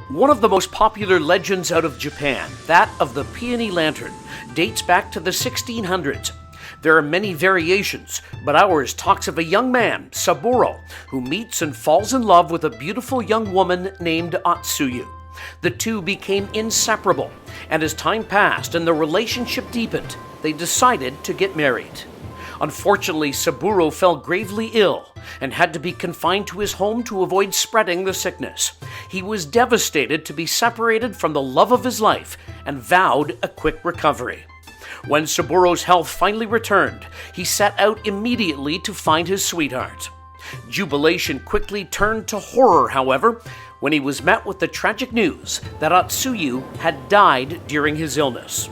One of the most popular legends out of Japan, that of the Peony lantern, dates back to the 1600s. There are many variations, but ours talks of a young man, Saburo, who meets and falls in love with a beautiful young woman named Otsuyu. The two became inseparable, and as time passed and the relationship deepened, they decided to get married. Unfortunately, Saburo fell gravely ill and had to be confined to his home to avoid spreading the sickness. He was devastated to be separated from the love of his life and vowed a quick recovery. When Saburo's health finally returned, he set out immediately to find his sweetheart. Jubilation quickly turned to horror, however, when he was met with the tragic news that Otsuyu had died during his illness.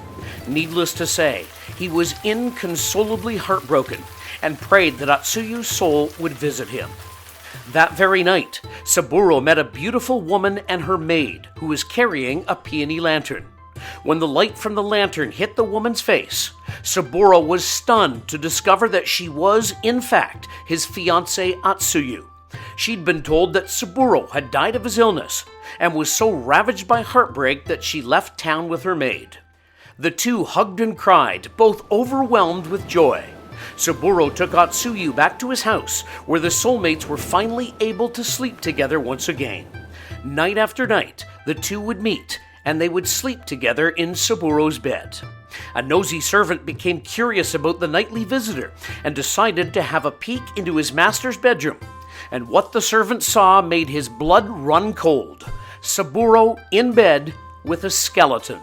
Needless to say, he was inconsolably heartbroken and prayed that Otsuyu's soul would visit him. That very night, Saburo met a beautiful woman and her maid who was carrying a peony lantern. When the light from the lantern hit the woman's face, Saburo was stunned to discover that she was, in fact, his fiancée Otsuyu. She'd been told that Saburo had died of his illness and was so ravaged by heartbreak that she left town with her maid. The two hugged and cried, both overwhelmed with joy. Saburo took Otsuyu back to his house, where the soulmates were finally able to sleep together once again. Night after night, the two would meet, and they would sleep together in Saburo's bed. A nosy servant became curious about the nightly visitor and decided to have a peek into his master's bedroom. And what the servant saw made his blood run cold. Saburo in bed with a skeleton.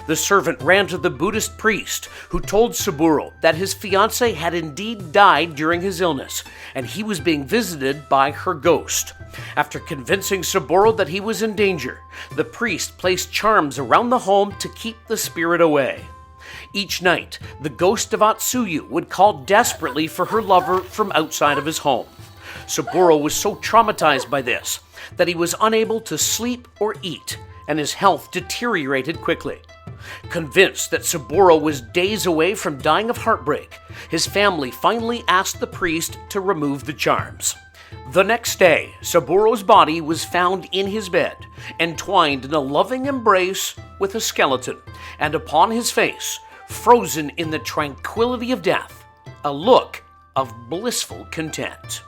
The servant ran to the Buddhist priest, who told Saburo that his fiancée had indeed died during his illness, and he was being visited by her ghost. After convincing Saburo that he was in danger, the priest placed charms around the home to keep the spirit away. Each night, the ghost of Otsuyu would call desperately for her lover from outside of his home. Saburo was so traumatized by this that he was unable to sleep or eat, and his health deteriorated quickly. Convinced that Saburo was days away from dying of heartbreak, his family finally asked the priest to remove the charms. The next day, Saburo's body was found in his bed, entwined in a loving embrace with a skeleton, and upon his face, frozen in the tranquility of death, a look of blissful content.